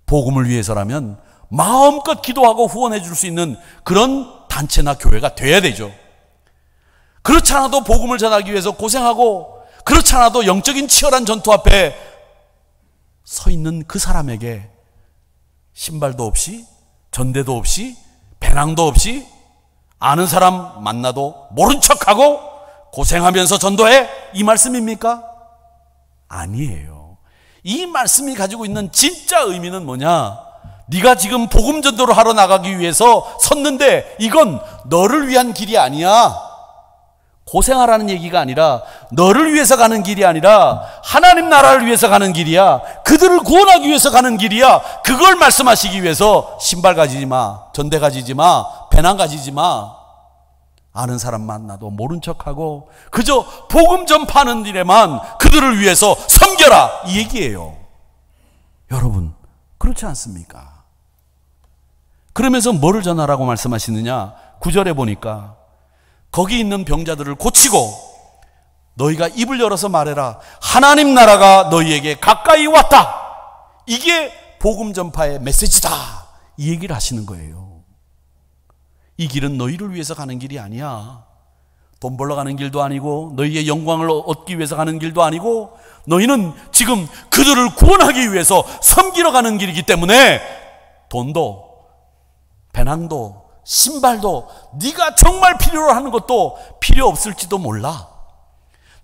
복음을 위해서라면 마음껏 기도하고 후원해 줄 수 있는 그런 단체나 교회가 돼야 되죠. 그렇지 않아도 복음을 전하기 위해서 고생하고, 그렇지 않아도 영적인 치열한 전투 앞에 서 있는 그 사람에게 신발도 없이, 전대도 없이, 배낭도 없이, 아는 사람 만나도 모른 척하고 고생하면서 전도해? 이 말씀입니까? 아니에요. 이 말씀이 가지고 있는 진짜 의미는 뭐냐? 네가 지금 복음 전도를 하러 나가기 위해서 섰는데 이건 너를 위한 길이 아니야. 고생하라는 얘기가 아니라 너를 위해서 가는 길이 아니라 하나님 나라를 위해서 가는 길이야. 그들을 구원하기 위해서 가는 길이야. 그걸 말씀하시기 위해서 신발 가지지 마, 전대 가지지 마, 배낭 가지지 마. 아는 사람 만나도 모른 척하고 그저 복음 전파하는 일에만 그들을 위해서 섬겨라, 이 얘기예요. 여러분, 그렇지 않습니까? 그러면서 뭐를 전하라고 말씀하시느냐? 9절에 보니까 거기 있는 병자들을 고치고 너희가 입을 열어서 말해라. 하나님 나라가 너희에게 가까이 왔다. 이게 복음 전파의 메시지다. 이 얘기를 하시는 거예요. 이 길은 너희를 위해서 가는 길이 아니야. 돈 벌러 가는 길도 아니고 너희의 영광을 얻기 위해서 가는 길도 아니고 너희는 지금 그들을 구원하기 위해서 섬기러 가는 길이기 때문에 돈도 배낭도 신발도 네가 정말 필요로 하는 것도 필요 없을지도 몰라.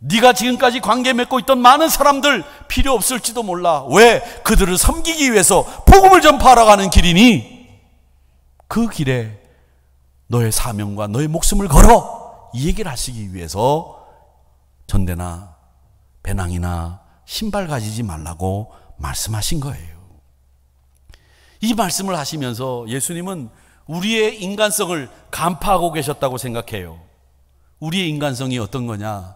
네가 지금까지 관계 맺고 있던 많은 사람들 필요 없을지도 몰라. 왜? 그들을 섬기기 위해서 복음을 전파하러 가는 길이니 그 길에 너의 사명과 너의 목숨을 걸어. 이 얘기를 하시기 위해서 전대나 배낭이나 신발 가지지 말라고 말씀하신 거예요. 이 말씀을 하시면서 예수님은 우리의 인간성을 간파하고 계셨다고 생각해요. 우리의 인간성이 어떤 거냐?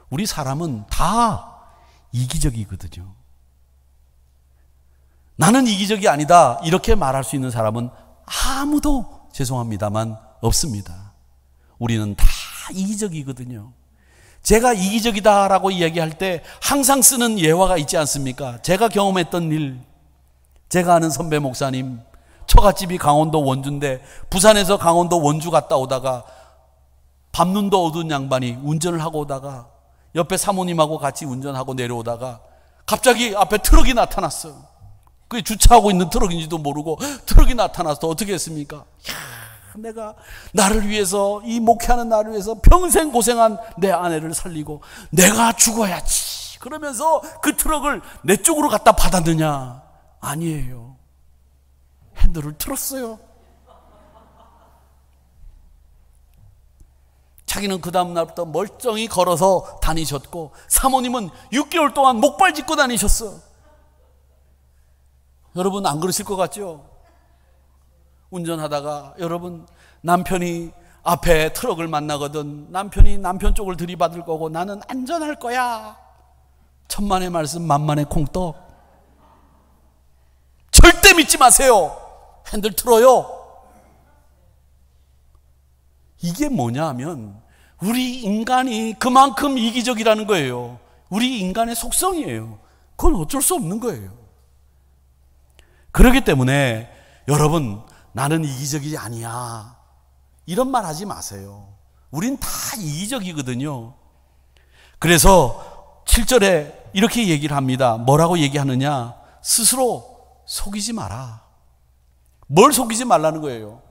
우리 사람은 다 이기적이거든요. 나는 이기적이 아니다 이렇게 말할 수 있는 사람은 아무도 죄송합니다만 없습니다. 우리는 다 이기적이거든요. 제가 이기적이다라고 이야기할 때 항상 쓰는 예화가 있지 않습니까? 제가 경험했던 일, 제가 아는 선배 목사님, 처갓집이 강원도 원주인데 부산에서 강원도 원주 갔다 오다가 밤눈도 어두운 양반이 운전을 하고 오다가 옆에 사모님하고 같이 운전하고 내려오다가 갑자기 앞에 트럭이 나타났어. 그게 주차하고 있는 트럭인지도 모르고 트럭이 나타나서 어떻게 했습니까? 내가 나를 위해서, 이 목회하는 나를 위해서 평생 고생한 내 아내를 살리고 내가 죽어야지 그러면서 그 트럭을 내 쪽으로 갖다 받았느냐? 아니에요. 핸들을 틀었어요. 자기는 그 다음날부터 멀쩡히 걸어서 다니셨고 사모님은 6개월 동안 목발 짚고 다니셨어. 여러분 안 그러실 것 같죠? 운전하다가 여러분 남편이 앞에 트럭을 만나거든 남편이 남편 쪽을 들이받을 거고 나는 안전할 거야. 천만의 말씀 만만의 콩떡. 절대 믿지 마세요. 핸들 틀어요. 이게 뭐냐 하면 우리 인간이 그만큼 이기적이라는 거예요. 우리 인간의 속성이에요. 그건 어쩔 수 없는 거예요. 그렇기 때문에 여러분 나는 이기적이 아니야 이런 말 하지 마세요. 우린 다 이기적이거든요. 그래서 7절에 이렇게 얘기를 합니다. 뭐라고 얘기하느냐? 스스로 속이지 마라. 뭘 속이지 말라는 거예요?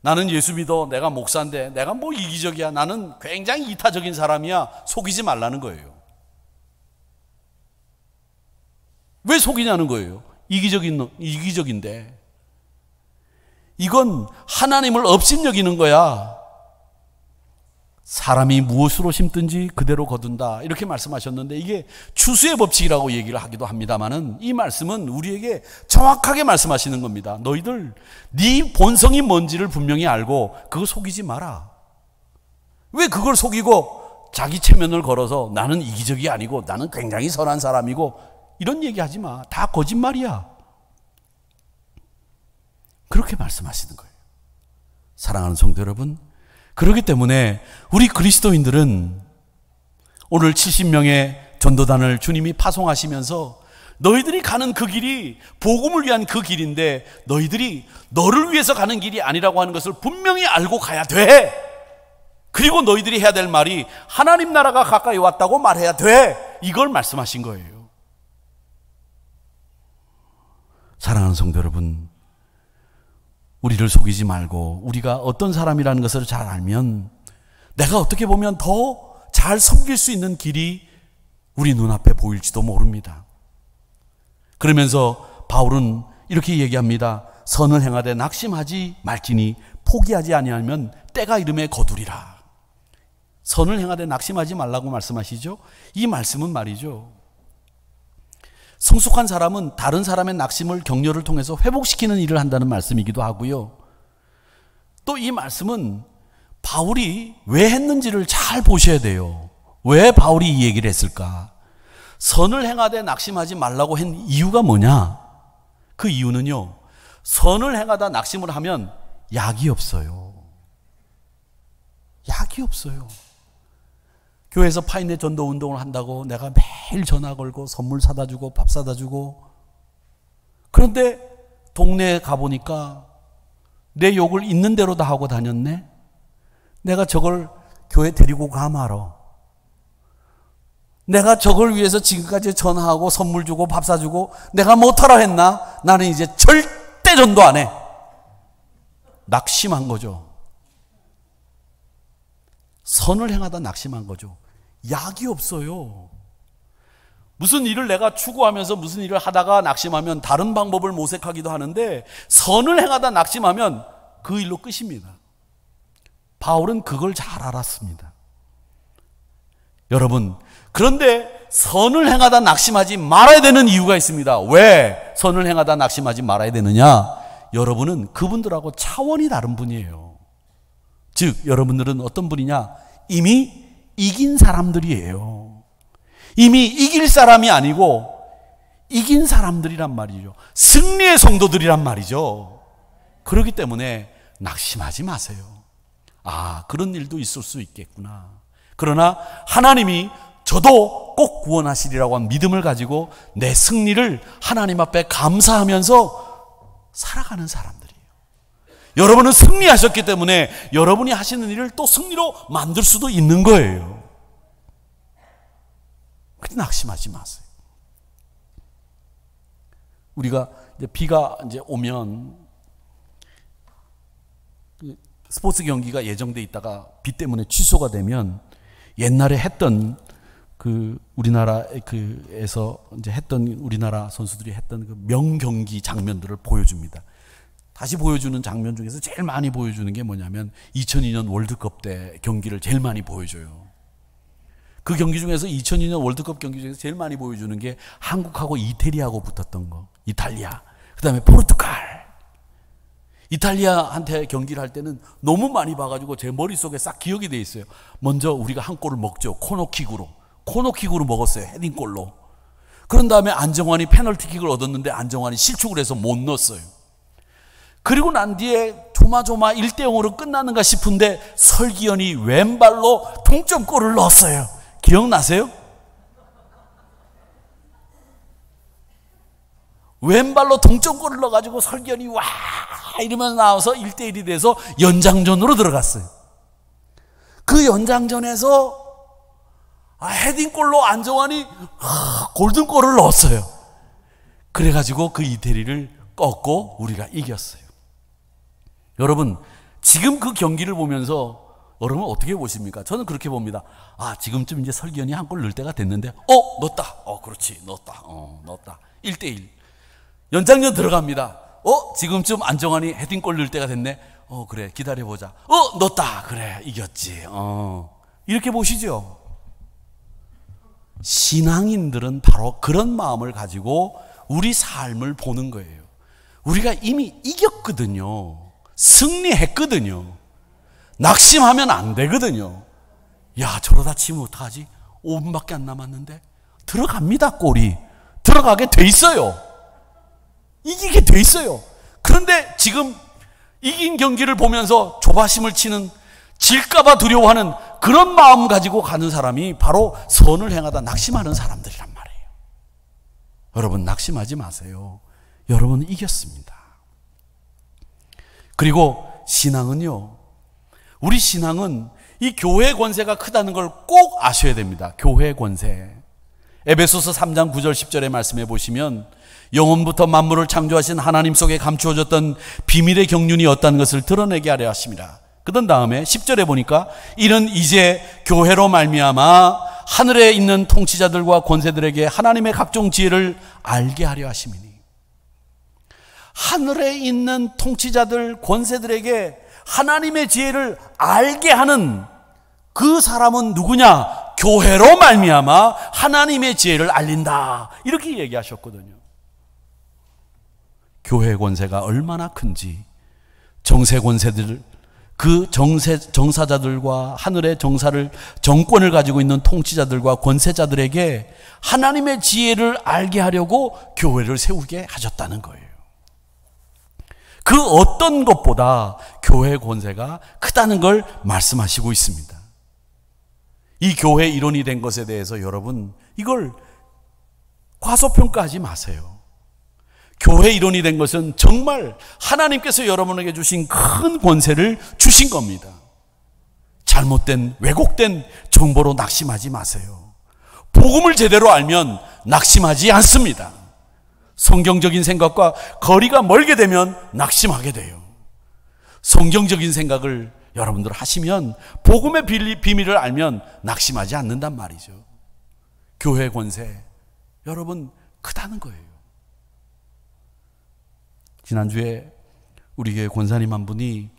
나는 예수 믿어. 내가 목사인데 내가 뭐 이기적이야. 나는 굉장히 이타적인 사람이야. 속이지 말라는 거예요. 왜 속이냐는 거예요. 이기적인데. 이건 하나님을 업신여기는 거야. 사람이 무엇으로 심든지 그대로 거둔다 이렇게 말씀하셨는데 이게 추수의 법칙이라고 얘기를 하기도 합니다만은 이 말씀은 우리에게 정확하게 말씀하시는 겁니다. 너희들 네 본성이 뭔지를 분명히 알고 그거 속이지 마라. 왜 그걸 속이고 자기 체면을 걸어서 나는 이기적이 아니고 나는 굉장히 선한 사람이고 이런 얘기하지 마. 다 거짓말이야. 그렇게 말씀하시는 거예요. 사랑하는 성도 여러분, 그렇기 때문에 우리 그리스도인들은 오늘 70명의 전도단을 주님이 파송하시면서 너희들이 가는 그 길이 복음을 위한 그 길인데 너희들이 너를 위해서 가는 길이 아니라고 하는 것을 분명히 알고 가야 돼. 그리고 너희들이 해야 될 말이 하나님 나라가 가까이 왔다고 말해야 돼. 이걸 말씀하신 거예요. 사랑하는 성도 여러분, 우리를 속이지 말고 우리가 어떤 사람이라는 것을 잘 알면 내가 어떻게 보면 더 잘 섬길 수 있는 길이 우리 눈앞에 보일지도 모릅니다. 그러면서 바울은 이렇게 얘기합니다. 선을 행하되 낙심하지 말지니 포기하지 아니하면 때가 이름에 거두리라. 선을 행하되 낙심하지 말라고 말씀하시죠. 이 말씀은 말이죠, 성숙한 사람은 다른 사람의 낙심을 격려를 통해서 회복시키는 일을 한다는 말씀이기도 하고요. 또 이 말씀은 바울이 왜 했는지를 잘 보셔야 돼요. 왜 바울이 이 얘기를 했을까? 선을 행하되 낙심하지 말라고 한 이유가 뭐냐? 그 이유는요, 선을 행하다 낙심을 하면 약이 없어요. 약이 없어요. 교회에서 파인애 전도 운동을 한다고 내가 매일 전화 걸고 선물 사다 주고 밥 사다 주고, 그런데 동네에 가보니까 내 욕을 있는 대로 다 하고 다녔네. 내가 저걸 교회 데리고 가 말어. 내가 저걸 위해서 지금까지 전화하고 선물 주고 밥 사주고 내가 못하라 했나? 나는 이제 절대 전도 안 해. 낙심한 거죠. 선을 행하다 낙심한 거죠. 약이 없어요. 무슨 일을 내가 추구하면서 무슨 일을 하다가 낙심하면 다른 방법을 모색하기도 하는데, 선을 행하다 낙심하면 그 일로 끝입니다. 바울은 그걸 잘 알았습니다. 여러분, 그런데 선을 행하다 낙심하지 말아야 되는 이유가 있습니다. 왜 선을 행하다 낙심하지 말아야 되느냐? 여러분은 그분들하고 차원이 다른 분이에요. 즉, 여러분들은 어떤 분이냐? 이미 이긴 사람들이에요. 이미 이길 사람이 아니고 이긴 사람들이란 말이죠. 승리의 성도들이란 말이죠. 그렇기 때문에 낙심하지 마세요. 아, 그런 일도 있을 수 있겠구나. 그러나 하나님이 저도 꼭 구원하시리라고 한 믿음을 가지고 내 승리를 하나님 앞에 감사하면서 살아가는 사람들이에요. 여러분은 승리하셨기 때문에 여러분이 하시는 일을 또 승리로 만들 수도 있는 거예요. 그래서 낙심하지 마세요. 우리가 이제 비가 이제 오면 스포츠 경기가 예정돼 있다가 비 때문에 취소가 되면 옛날에 했던 그 우리나라에서 이제 했던 우리나라 선수들이 했던 그 명경기 장면들을 보여줍니다. 다시 보여주는 장면 중에서 제일 많이 보여주는 게 뭐냐면 2002년 월드컵 때 경기를 제일 많이 보여줘요. 그 경기 중에서 2002년 월드컵 경기 중에서 제일 많이 보여주는 게 한국하고 이태리하고 붙었던 거. 이탈리아. 그 다음에 포르투갈. 이탈리아한테 경기를 할 때는 너무 많이 봐가지고 제 머릿속에 싹 기억이 돼 있어요. 먼저 우리가 한 골을 먹죠. 코너킥으로 먹었어요. 헤딩골로. 그런 다음에 안정환이 페널티킥을 얻었는데 안정환이 실축을 해서 못 넣었어요. 그리고 난 뒤에 조마조마 1대0으로 끝나는가 싶은데 설기현이 왼발로 동점골을 넣었어요. 기억나세요? 왼발로 동점골을 넣어가지고 설기현이 와 이러면서 나와서 1대1이 돼서 연장전으로 들어갔어요. 그 연장전에서 헤딩골로 안정환이 골든골을 넣었어요. 그래가지고 그 이태리를 꺾고 우리가 이겼어요. 여러분, 지금 그 경기를 보면서 여러분 어떻게 보십니까? 저는 그렇게 봅니다. 아, 지금쯤 이제 설기현이 한 골 넣을 때가 됐는데, 넣었다. 그렇지, 넣었다. 1대1. 연장전 들어갑니다. 지금쯤 안정환이 헤딩골 넣을 때가 됐네. 그래, 기다려보자. 넣었다. 그래, 이겼지. 이렇게 보시죠. 신앙인들은 바로 그런 마음을 가지고 우리 삶을 보는 거예요. 우리가 이미 이겼거든요. 승리했거든요. 낙심하면 안 되거든요. 야, 저러다 치면 어떡하지? 5분밖에 안 남았는데. 들어갑니다, 골이. 들어가게 돼 있어요. 이기게 돼 있어요. 그런데 지금 이긴 경기를 보면서 조바심을 치는, 질까봐 두려워하는 그런 마음 가지고 가는 사람이 바로 선을 행하다 낙심하는 사람들이란 말이에요. 여러분, 낙심하지 마세요. 여러분은 이겼습니다. 그리고 신앙은요, 우리 신앙은 이 교회 권세가 크다는 걸 꼭 아셔야 됩니다. 교회 권세. 에베소서 3장 9절 10절의 말씀해 보시면 영원부터 만물을 창조하신 하나님 속에 감추어졌던 비밀의 경륜이 어떤 것을 드러내게 하려 하십니다. 그런 다음에 10절에 보니까 이는 이제 교회로 말미암아 하늘에 있는 통치자들과 권세들에게 하나님의 각종 지혜를 알게 하려 하심이니. 하늘에 있는 통치자들, 권세들에게 하나님의 지혜를 알게 하는 그 사람은 누구냐? 교회로 말미암아 하나님의 지혜를 알린다. 이렇게 얘기하셨거든요. 교회 권세가 얼마나 큰지, 정세 권세들, 그 정사자들과 하늘의 정권을 가지고 있는 통치자들과 권세자들에게 하나님의 지혜를 알게 하려고 교회를 세우게 하셨다는 거예요. 그 어떤 것보다 교회 권세가 크다는 걸 말씀하시고 있습니다. 이 교회 일원이 된 것에 대해서 여러분 이걸 과소평가하지 마세요. 교회 일원이 된 것은 정말 하나님께서 여러분에게 주신 큰 권세를 주신 겁니다. 잘못된 왜곡된 정보로 낙심하지 마세요. 복음을 제대로 알면 낙심하지 않습니다. 성경적인 생각과 거리가 멀게 되면 낙심하게 돼요. 성경적인 생각을 여러분들 하시면 복음의 비밀을 알면 낙심하지 않는단 말이죠. 교회 권세 여러분 크다는 거예요. 지난주에 우리 교회 권사님 한 분이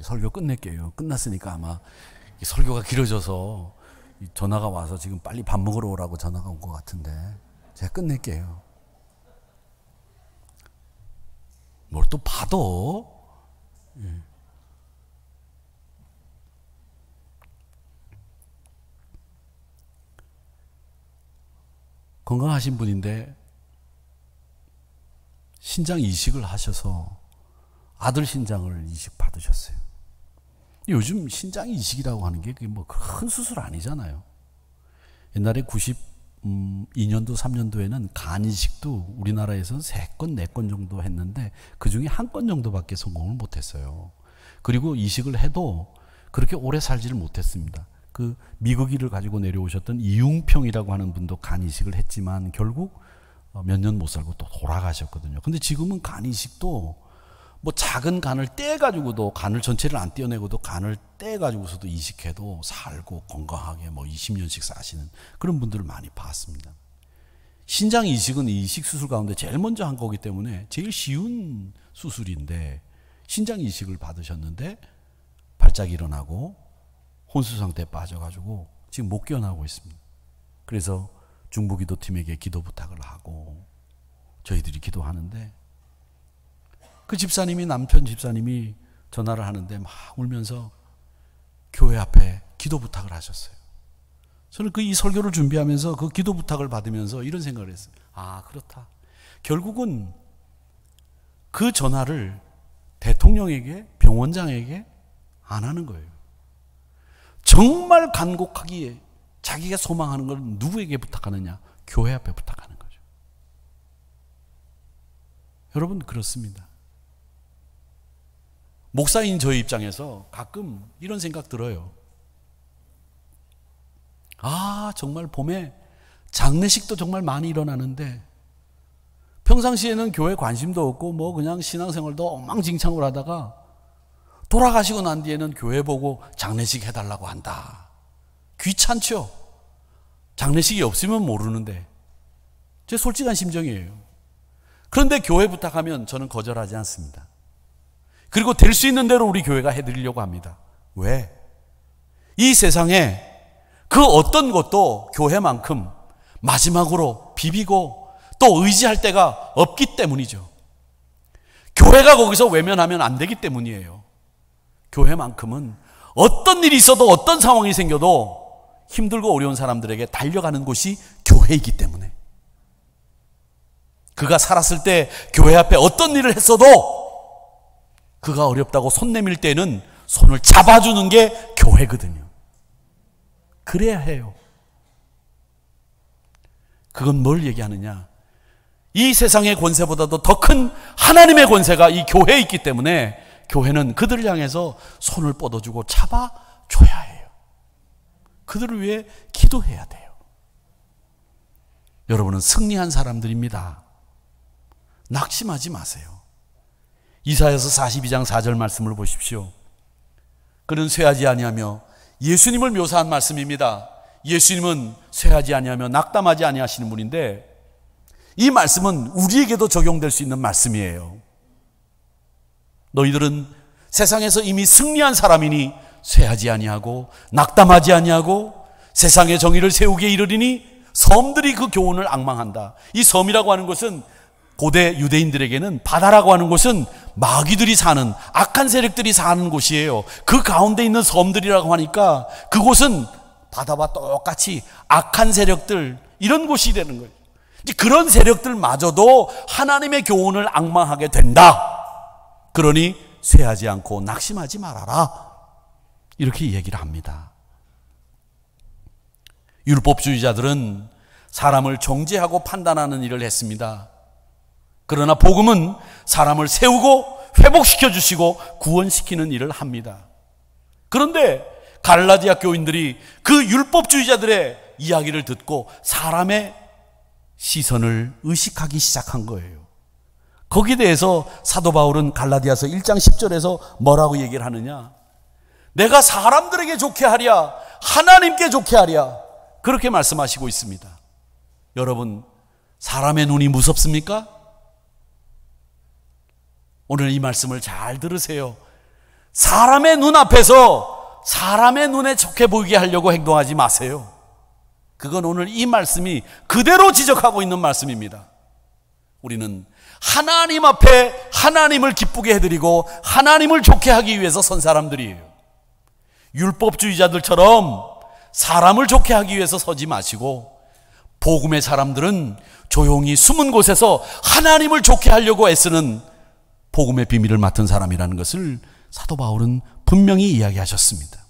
설교 끝낼게요. 끝났으니까 아마 설교가 길어져서 전화가 와서 지금 빨리 밥 먹으러 오라고 전화가 온 것 같은데 제가 끝낼게요. 뭘 또 봐도 건강하신 분인데 신장 이식을 하셔서 아들 신장을 이식 받으셨어요. 요즘 신장 이식이라고 하는 게 그게 뭐 큰 수술 아니잖아요. 옛날에 92년도 3년도에는 간 이식도 우리나라에서는 3건 4건 정도 했는데 그중에 1건 정도밖에 성공을 못했어요. 그리고 이식을 해도 그렇게 오래 살지를 못했습니다. 그 미국인을 가지고 내려오셨던 이웅평이라고 하는 분도 간 이식을 했지만 결국 몇 년 못 살고 또 돌아가셨거든요. 근데 지금은 간 이식도 뭐 작은 간을 떼가지고도 간을 전체를 안 떼어내고도 간을 떼가지고서도 이식해도 살고 건강하게 뭐 20년씩 사시는 그런 분들을 많이 봤습니다. 신장 이식은 이식 수술 가운데 제일 먼저 한 거기 때문에 제일 쉬운 수술인데 신장 이식을 받으셨는데 발작이 일어나고 혼수 상태에 빠져가지고 지금 못 깨어나고 있습니다. 그래서 중부기도팀에게 기도 부탁을 하고 저희들이 기도하는데 그 집사님이 남편 집사님이 전화를 하는데 막 울면서 교회 앞에 기도 부탁을 하셨어요. 저는 그 이 설교를 준비하면서 그 기도 부탁을 받으면서 이런 생각을 했어요. 아, 그렇다. 결국은 그 전화를 대통령에게 병원장에게 안 하는 거예요. 정말 간곡하기에 자기가 소망하는 걸 누구에게 부탁하느냐? 교회 앞에 부탁하는 거죠. 여러분 그렇습니다. 목사인 저희 입장에서 가끔 이런 생각 들어요. 아, 정말 봄에 장례식도 정말 많이 일어나는데 평상시에는 교회 관심도 없고 뭐 그냥 신앙생활도 엉망진창으로 하다가 돌아가시고 난 뒤에는 교회 보고 장례식 해달라고 한다. 귀찮죠? 장례식이 없으면 모르는데 제 솔직한 심정이에요. 그런데 교회 부탁하면 저는 거절하지 않습니다. 그리고 될 수 있는 대로 우리 교회가 해드리려고 합니다. 왜? 이 세상에 그 어떤 것도 교회만큼 마지막으로 비비고 또 의지할 데가 없기 때문이죠. 교회가 거기서 외면하면 안 되기 때문이에요. 교회만큼은 어떤 일이 있어도 어떤 상황이 생겨도 힘들고 어려운 사람들에게 달려가는 곳이 교회이기 때문에 그가 살았을 때 교회 앞에 어떤 일을 했어도 그가 어렵다고 손 내밀 때는 손을 잡아주는 게 교회거든요. 그래야 해요. 그건 뭘 얘기하느냐? 이 세상의 권세보다도 더 큰 하나님의 권세가 이 교회에 있기 때문에 교회는 그들을 향해서 손을 뻗어주고 잡아줘야 해요. 그들을 위해 기도해야 돼요. 여러분은 승리한 사람들입니다. 낙심하지 마세요. 이사야서 42장 4절 말씀을 보십시오. 그는 쇠하지 아니하며 예수님을 묘사한 말씀입니다. 예수님은 쇠하지 아니하며 낙담하지 아니하시는 분인데 이 말씀은 우리에게도 적용될 수 있는 말씀이에요. 너희들은 세상에서 이미 승리한 사람이니 쇠하지 아니하고 낙담하지 아니하고 세상의 정의를 세우게 이르리니 섬들이 그 교훈을 앙망한다. 이 섬이라고 하는 것은 고대 유대인들에게는 바다라고 하는 곳은 마귀들이 사는 악한 세력들이 사는 곳이에요. 그 가운데 있는 섬들이라고 하니까 그곳은 바다와 똑같이 악한 세력들 이런 곳이 되는 거예요. 이제 그런 세력들마저도 하나님의 교훈을 앙망하게 된다. 그러니 쇠하지 않고 낙심하지 말아라. 이렇게 얘기를 합니다. 율법주의자들은 사람을 정죄하고 판단하는 일을 했습니다. 그러나 복음은 사람을 세우고 회복시켜 주시고 구원시키는 일을 합니다. 그런데 갈라디아 교인들이 그 율법주의자들의 이야기를 듣고 사람의 시선을 의식하기 시작한 거예요. 거기에 대해서 사도 바울은 갈라디아서 1장 10절에서 뭐라고 얘기를 하느냐? 내가 사람들에게 좋게 하랴, 하나님께 좋게 하랴, 그렇게 말씀하시고 있습니다. 여러분, 사람의 눈이 무섭습니까? 오늘 이 말씀을 잘 들으세요. 사람의 눈 앞에서 사람의 눈에 좋게 보이게 하려고 행동하지 마세요. 그건 오늘 이 말씀이 그대로 지적하고 있는 말씀입니다. 우리는 하나님 앞에 하나님을 기쁘게 해드리고 하나님을 좋게 하기 위해서 선 사람들이에요. 율법주의자들처럼 사람을 좋게 하기 위해서 서지 마시고, 복음의 사람들은 조용히 숨은 곳에서 하나님을 좋게 하려고 애쓰는 복음의 비밀을 맡은 사람이라는 것을 사도 바울은 분명히 이야기하셨습니다.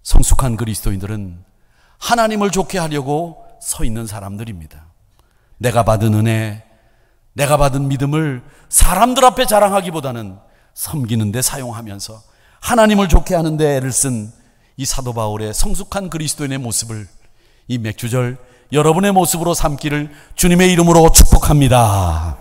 성숙한 그리스도인들은 하나님을 좋게 하려고 서 있는 사람들입니다. 내가 받은 은혜, 내가 받은 믿음을 사람들 앞에 자랑하기보다는 섬기는 데 사용하면서 하나님을 좋게 하는 데 애를 쓴 이 사도 바울의 성숙한 그리스도인의 모습을 이 맥주절 여러분의 모습으로 삼기를 주님의 이름으로 축복합니다.